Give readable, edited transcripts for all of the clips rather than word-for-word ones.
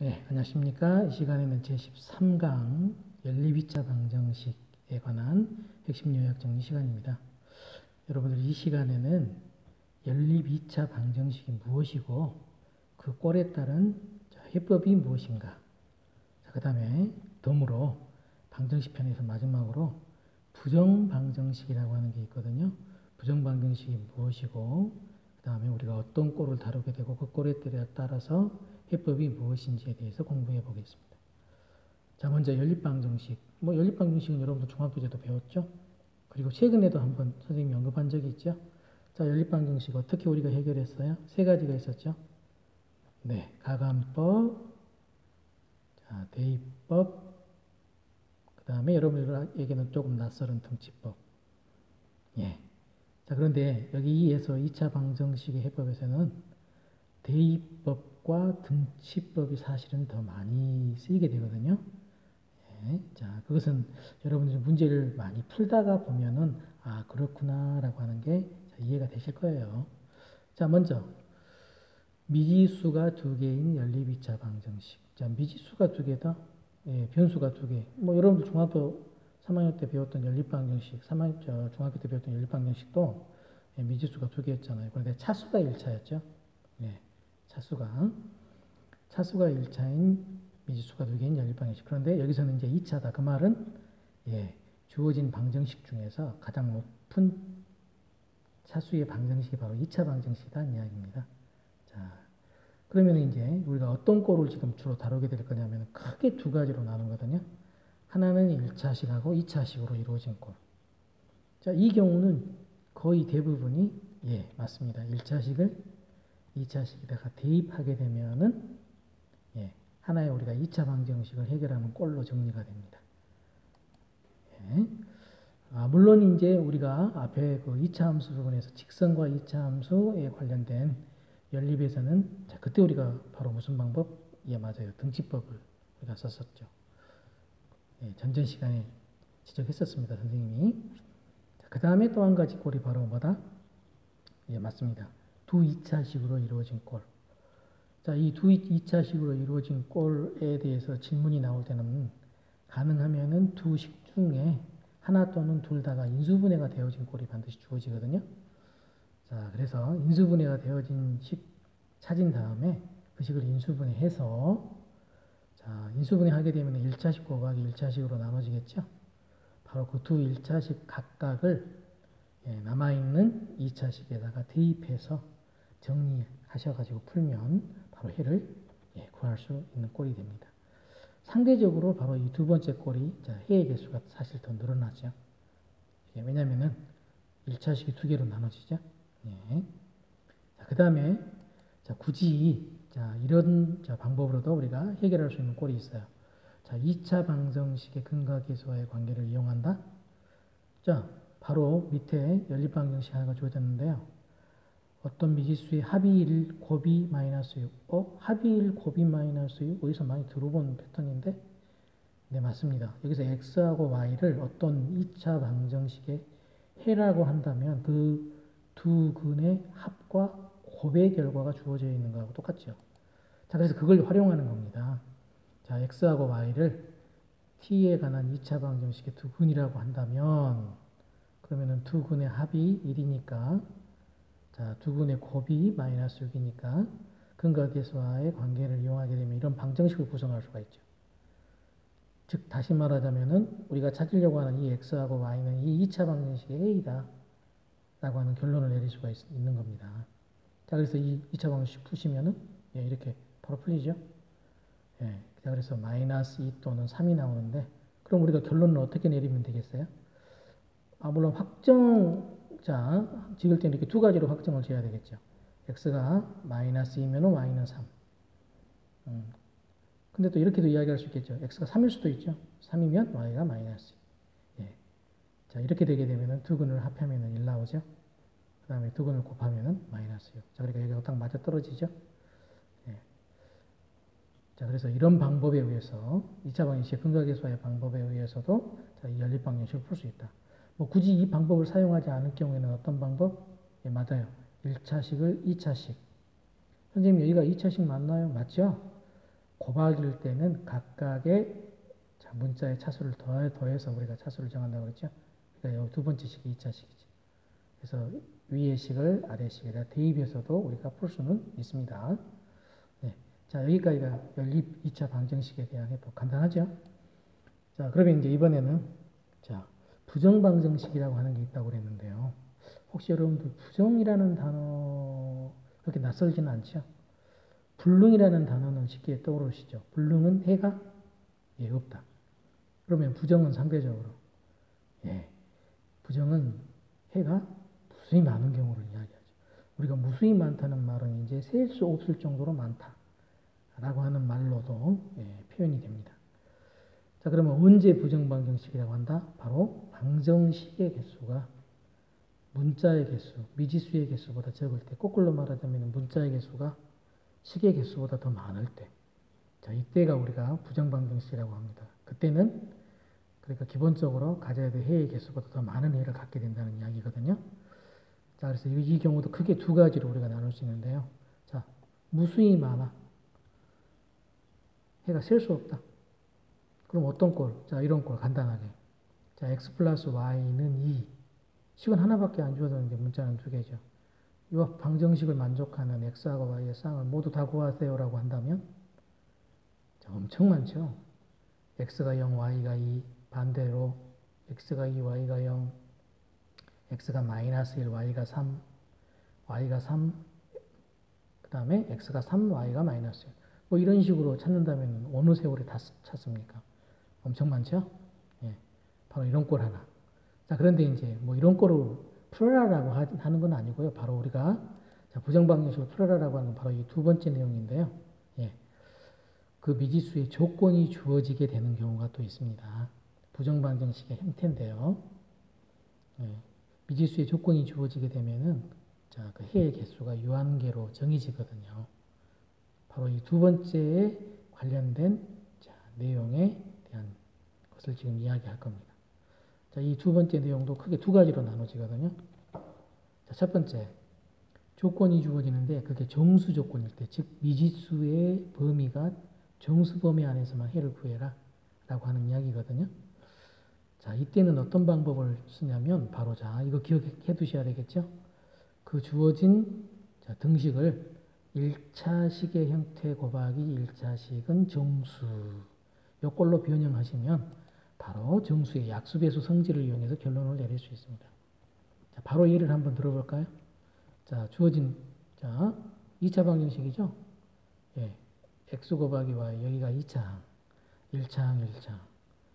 네, 안녕하십니까. 이 시간에는 제13강 연립 2차 방정식에 관한 핵심 요약 정리 시간입니다. 여러분들 이 시간에는 연립 2차 방정식이 무엇이고 그 꼴에 따른 해법이 무엇인가, 그 다음에 덤으로 방정식 편에서 마지막으로 부정방정식이라고 하는 게 있거든요. 부정방정식이 무엇이고 그 다음에 우리가 어떤 꼴을 다루게 되고 그 꼴에 따라서 해법이 무엇인지에 대해서 공부해 보겠습니다. 자, 먼저 연립방정식. 연립방정식은 여러분들 중학교 때도 배웠죠? 그리고 최근에도 한번 선생님이 언급한 적이 있죠? 자, 연립방정식 어떻게 우리가 해결했어요? 세 가지가 있었죠? 네, 가감법, 자, 대입법, 그 다음에 여러분들에게는 조금 낯설은 등치법. 예. 자, 그런데 여기에서 2차 방정식의 해법에서는 대입법과 등치법이 사실은 더 많이 쓰이게 되거든요. 예. 자, 그것은 여러분들이 문제를 많이 풀다가 보면은 아, 그렇구나 라고 하는 게 이해가 되실 거예요. 자, 먼저 미지수가 두 개인 연립 2차 방정식. 자, 미지수가 두 개다. 예, 변수가 두 개. 여러분들 중학교 3학년 때 배웠던 연립방정식, 중학교 때 배웠던 연립방정식도 예, 미지수가 두 개였잖아요. 그런데 차수가 1차였죠. 예, 차수가 1차인 미지수가 두 개인 연립방정식. 그런데 여기서는 이제 2차다. 그 말은 예, 주어진 방정식 중에서 가장 높은 차수의 방정식이 바로 2차 방정식이라는 이야기입니다. 자, 그러면 이제 우리가 어떤 꼴을 지금 주로 다루게 될 거냐면 크게 두 가지로 나누거든요. 하나는 1차식하고 2차식으로 이루어진 꼴. 자, 이 경우는 거의 대부분이 예, 맞습니다. 1차식을 2차식에다가 대입하게 되면은 예, 하나의 우리가 2차 방정식을 해결하는 꼴로 정리가 됩니다. 예. 물론 이제 우리가 앞에 그 2차 함수 부분에서 직선과 2차 함수에 관련된 연립에서는 자, 그때 우리가 바로 무슨 방법? 예, 맞아요. 등치법을 우리가 썼었죠. 예, 전전 시간에 지적했었습니다. 선생님이. 그 다음에 또 한 가지 꼴이 바로 뭐다? 예, 맞습니다. 두 2차식으로 이루어진 꼴. 자, 이 두 2차식으로 이루어진 꼴에 대해서 질문이 나올 때는 가능하면은 두 식 중에 하나 또는 둘 다가 인수분해가 되어진 꼴이 반드시 주어지거든요. 자, 그래서 인수분해가 되어진 식 찾은 다음에 그 식을 인수분해해서 자, 인수분해하게 되면 1차식 곱하기 1차식으로 나눠지겠죠. 바로 그 두 1차식 각각을 예, 남아있는 2차식에다가 대입해서 정리하셔가지고 풀면 바로 해를 예, 구할 수 있는 꼴이 됩니다. 상대적으로 바로 이 두 번째 꼴이 자, 해의 개수가 사실 더 늘어나죠. 예, 왜냐면은 1차식이 두 개로 나눠지죠. 예. 자, 그 다음에 자, 굳이 자, 이런 방법으로도 우리가 해결할 수 있는 꼴이 있어요. 자, 2차 방정식의 근과 계수와의 관계를 이용한다. 자, 바로 밑에 연립방정식 하나가 주어졌는데요. 어떤 미지수의 합이 1, 곱이 마이너스 6. 합이 1, 곱이 마이너스 6. 어디서 많이 들어본 패턴인데? 네, 맞습니다. 여기서 x하고 y를 어떤 2차 방정식의 해라고 한다면 그 두 근의 합과 곱의 결과가 주어져 있는 거하고 똑같죠. 자, 그래서 그걸 활용하는 겁니다. 자, x하고 y를 t에 관한 2차 방정식의 두 근이라고 한다면 그러면은 두 근의 합이 1이니까 자, 두 근의 곱이 마이너스 6이니까 근과 계수와의 관계를 이용하게 되면 이런 방정식을 구성할 수가 있죠. 즉 다시 말하자면은 우리가 찾으려고 하는 이 x하고 y는 이 2차 방정식의 a다 라고 하는 결론을 내릴 수가 있는 겁니다. 자, 그래서 이 2차 방정식 푸시면은 예, 이렇게 바로 풀리죠. 예, 자, 그래서 마이너스 2 또는 3이 나오는데 그럼 우리가 결론을 어떻게 내리면 되겠어요? 물론 자, 지을 때는 이렇게 두 가지로 확정을 지어야 되겠죠. x가 마이너스 2면 y는 3. 근데 또 이렇게도 이야기할 수 있겠죠. x가 3일 수도 있죠. 3이면 y가 마이너스 2. 예. 자, 이렇게 되게 되면은 두 근을 합하면은 1 나오죠. 그 다음에 두 근을 곱하면은 마이너스 6. 자, 그러니까 여기가 딱 맞아 떨어지죠. 예. 자, 그래서 이런 방법에 의해서 2차 방정식 근과 계수와의 방법에 의해서도 자, 이 연립 방정식을 풀 수 있다. 굳이 이 방법을 사용하지 않을 경우에는 어떤 방법? 예, 맞아요. 1차식을 2차식. 선생님, 여기가 2차식 맞나요? 맞죠? 곱하기일 때는 각각의 자, 문자의 차수를 더해서 우리가 차수를 정한다고 그랬죠. 그러니까 두 번째 식이 2차식이지. 그래서 위의 식을 아래 식에다 대입해서도 우리가 풀 수는 있습니다. 네. 자, 여기까지가 연립 2차 방정식에 대한 해도 간단하죠. 자, 그러면 이제 이번에는 자, 부정방정식이라고 하는 게 있다고 그랬는데요. 혹시 여러분들 부정이라는 단어 그렇게 낯설지는 않죠? 불능이라는 단어는 쉽게 떠오르시죠? 불능은 해가 예, 없다. 그러면 부정은 상대적으로 예, 부정은 해가 무수히 많은 경우를 이야기하죠. 우리가 무수히 많다는 말은 이제 셀 수 없을 정도로 많다라고 하는 말로도 예, 표현이 됩니다. 자, 그러면 언제 부정방정식이라고 한다? 바로 방정식의 개수가 문자의 개수, 미지수의 개수보다 적을 때, 거꾸로 말하자면 문자의 개수가 식의 개수보다 더 많을 때, 자, 이때가 우리가 부정방정식이라고 합니다. 그때는 그러니까 기본적으로 가져야 될 해의 개수보다 더 많은 해를 갖게 된다는 이야기거든요. 자, 그래서 이 경우도 크게 두 가지로 우리가 나눌 수 있는데요. 자, 무수히 많아. 해가 셀 수 없다. 그럼 어떤 꼴? 자, 이런 꼴 간단하게. 자, x 플러스 y는 2. 식은 하나밖에 안 주어졌는데 문자는 두 개죠. 이 방정식을 만족하는 x하고 y의 쌍을 모두 다 구하세요라고 한다면 자, 엄청 많죠. x가 0, y가 2, 반대로 x가 2, y가 0, x가 마이너스 1, y가 3, y가 3, 그 다음에 x가 3, y가 마이너스 1. 뭐 이런 식으로 찾는다면 어느 세월에 다 찾습니까? 엄청 많죠? 예, 바로 이런 꼴 하나. 자, 그런데 이제 뭐 이런 꼴을 풀어라라고 하는 건 아니고요. 바로 우리가 자, 부정방정식을 풀어라라고 하는 건 바로 이 두 번째 내용인데요. 예, 그 미지수의 조건이 주어지게 되는 경우가 또 있습니다. 부정방정식의 형태인데요. 예, 미지수의 조건이 주어지게 되면은 자, 그 해의 개수가 유한계로 정해지거든요. 바로 이 두 번째에 관련된 자, 내용에 대한 것을 지금 이야기할 겁니다. 자, 이 두 번째 내용도 크게 두 가지로 나눠지거든요. 자, 첫 번째, 조건이 주어지는데 그게 정수 조건일 때, 즉 미지수의 범위가 정수 범위 안에서만 해를 구해라 라고 하는 이야기거든요. 자, 이때는 어떤 방법을 쓰냐면 바로 자, 이거 기억해 두셔야 되겠죠? 그 주어진 자, 등식을 1차식의 형태 곱하기 1차식은 정수 요걸로 변형하시면 바로 정수의 약수배수 성질을 이용해서 결론을 내릴 수 있습니다. 자, 바로 예를 한번 들어볼까요? 자, 주어진 자 2차 방정식이죠. 예, x 곱하기 y 여기가 2차항, 1차항, 1차항.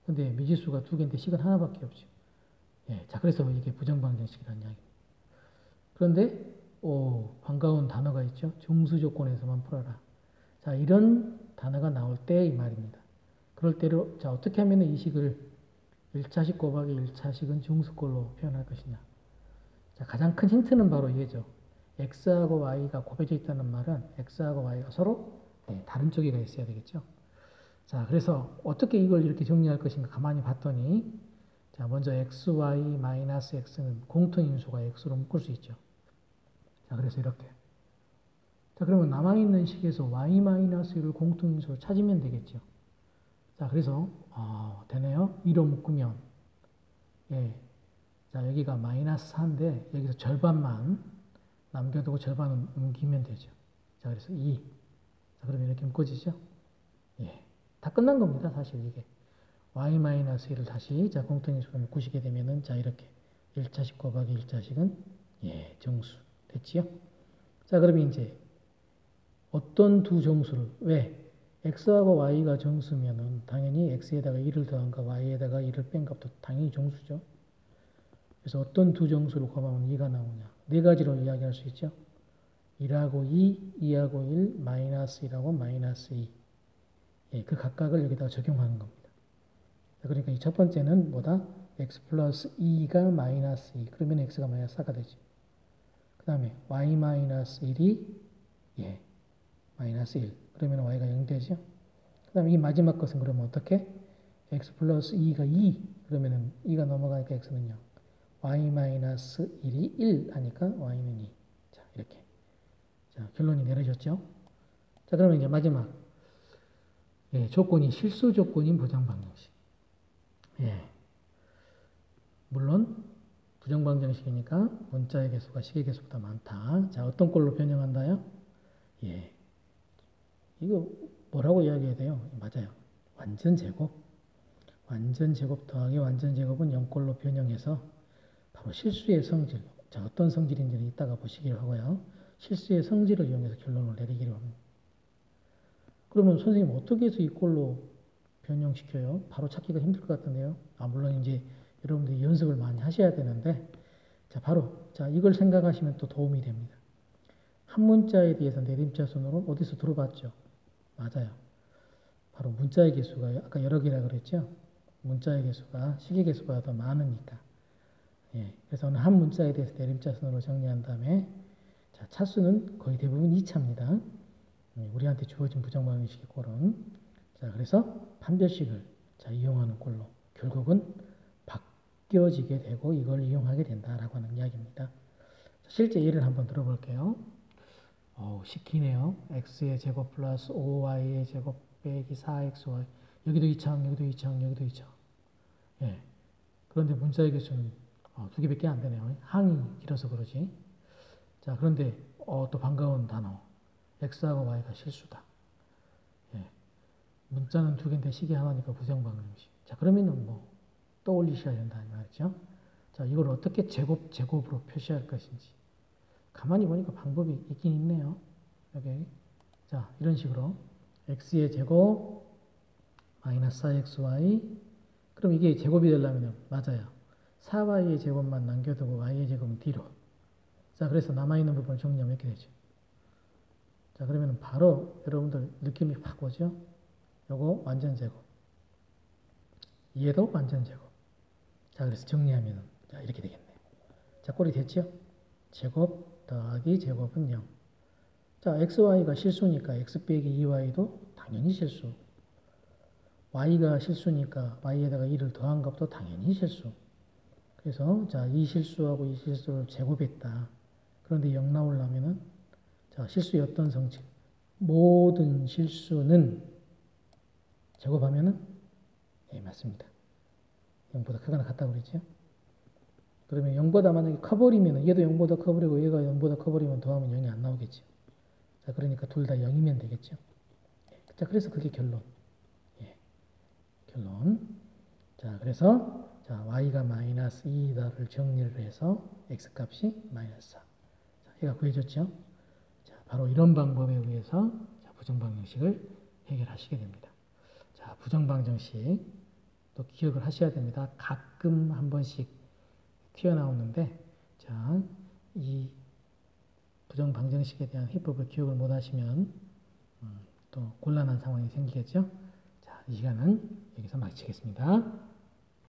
근데 미지수가 두 개인데 식은 하나밖에 없죠. 예, 자, 그래서 이게 부정방정식이라는 이야기입니다. 그런데 반가운 단어가 있죠. 정수 조건에서만 풀어라. 자, 이런 단어가 나올 때 이 말입니다. 그럴 때로 자, 어떻게 하면 이 식을 1차식 곱하기 1차식은 정수꼴로 표현할 것이냐. 자, 가장 큰 힌트는 바로 얘죠. x하고 y가 곱해져 있다는 말은 x하고 y가 서로 네, 다른 쪽에가 있어야 되겠죠. 자, 그래서 어떻게 이걸 이렇게 정리할 것인가 가만히 봤더니 자, 먼저 x, y, 마이너스 x는 공통인수가 x로 묶을 수 있죠. 자, 그래서 이렇게. 자, 그러면 남아있는 식에서 y-1을 공통인수로 찾으면 되겠죠. 자, 그래서 되네요. 2로 묶으면 예, 자, 여기가 마이너스 4인데 여기서 절반만 남겨두고 절반은 옮기면 되죠. 자, 그래서 2. 자, 그러면 이렇게 묶어지죠? 예, 다 끝난 겁니다. 사실 이게 y-1을 다시 자, 공통인수로 묶으시게 되면은 자, 이렇게 1차식 곱하기 1차식은 예, 정수 됐지요? 자, 그러면 이제 어떤 두 정수를 왜 x하고 y가 정수면은 당연히 x에다가 1을 더한가 y에다가 1을 뺀 값도 당연히 정수죠. 그래서 어떤 두 정수를 곱하면 2가 나오냐. 네 가지로 이야기할 수 있죠. 1하고 2, 2하고 1, 마이너스 1하고 마이너스 2. 예, 그 각각을 여기다가 적용하는 겁니다. 그러니까 이 첫 번째는 뭐다? x 플러스 2가 마이너스 2. 그러면 x가 마이너스 4가 되지. 그 다음에 y 마이너스 1이 예, 마이너스 1. 그러면 y가 0 되죠. 그 다음에 이 마지막 것은 그러면 어떻게? x 플러스 2가 2. 그러면 2가 넘어가니까 x는 0. y 마이너스 1이 1 하니까 y는 2. 자, 이렇게. 자, 결론이 내려졌죠. 자, 그러면 이제 마지막. 예, 조건이 실수 조건인 부정방정식. 예. 물론 부정방정식이니까 문자의 개수가 식의 개수보다 많다. 자, 어떤 꼴로 변형한다요? 예. 이거 뭐라고 이야기해야 돼요? 맞아요. 완전 제곱. 완전 제곱 더하기 완전 제곱은 0꼴로 변형해서 바로 실수의 성질. 자, 어떤 성질인지는 이따가 보시기로 하고요. 실수의 성질을 이용해서 결론을 내리기로 합니다. 그러면 선생님 어떻게 해서 이 꼴로 변형시켜요? 바로 찾기가 힘들 것 같은데요. 물론 이제 여러분들이 연습을 많이 하셔야 되는데, 자, 자, 이걸 생각하시면 또 도움이 됩니다. 한 문자에 대해서 내림차순으로 어디서 들어봤죠? 맞아요. 바로 문자의 개수가 아까 여러 개라 그랬죠? 문자의 개수가 식의 개수보다 더 많으니까. 예, 그래서 한 문자에 대해서 내림차순으로 정리한 다음에, 자, 차수는 거의 대부분 2차입니다. 우리한테 주어진 부정방정식의 꼴은. 자, 그래서 판별식을 자, 이용하는 꼴로 결국은 바뀌어지게 되고 이걸 이용하게 된다라고 하는 이야기입니다. 자, 실제 예를 한번 들어볼게요. 시키네요. x의 제곱 플러스 5y의 제곱 빼기 4xy. 여기도 2차, 여기도 2차, 여기도 2차. 예. 그런데 문자의 개수는 두 개밖에 안 되네요. 항이 길어서 그러지. 자, 그런데 또 반가운 단어. x하고 y가 실수다. 예. 문자는 두 개인데 식이 하나니까 부정방정식. 자, 그러면은 뭐 떠올리셔야 된다 이 말이죠. 자, 이걸 어떻게 제곱으로 표시할 것인지. 가만히 보니까 방법이 있긴 있네요. 여기. 자, 이런 식으로 x의 제곱 마이너스 4xy. 그럼 이게 제곱이 되려면 맞아요. 4y의 제곱만 남겨두고 y의 제곱은 뒤로. 자, 그래서 남아있는 부분을 정리하면 이렇게 되죠. 자, 그러면 바로 여러분들 느낌이 확 오죠? 요거 완전 제곱. 얘도 완전 제곱. 자, 그래서 정리하면 자, 이렇게 되겠네요. 자, 꼴이 됐죠? 제곱 더하기 제곱은 0. 자, xy가 실수니까 x 빼기 2y도 당연히 실수. y가 실수니까 y에다가 1을 더한 값도 당연히 실수. 그래서 자, 이 실수하고 이 실수를 제곱했다. 그런데 0 나오려면은 자, 실수의 어떤 성질? 모든 실수는 제곱하면은 예, 맞습니다. 0보다 크거나 같다고 그랬죠? 그러면 0보다 만약에 커버리면 얘도 0보다 커버리고 얘가 0보다 커버리면 더하면 0이 안 나오겠죠. 자, 그러니까 둘 다 0이면 되겠죠. 자, 그래서 그게 결론. 예, 결론. 자, 그래서 자, y가 마이너스 2다를 정리를 해서 x 값이 마이너스 4. 자, 얘가 구해졌죠. 자, 바로 이런 방법에 의해서 자, 부정방정식을 해결하시게 됩니다. 자, 부정방정식 또 기억을 하셔야 됩니다. 가끔 한 번씩 튀어나오는데, 자, 이 부정방정식에 대한 해법을 기억을 못 하시면 또 곤란한 상황이 생기겠죠. 자, 이 시간은 여기서 마치겠습니다.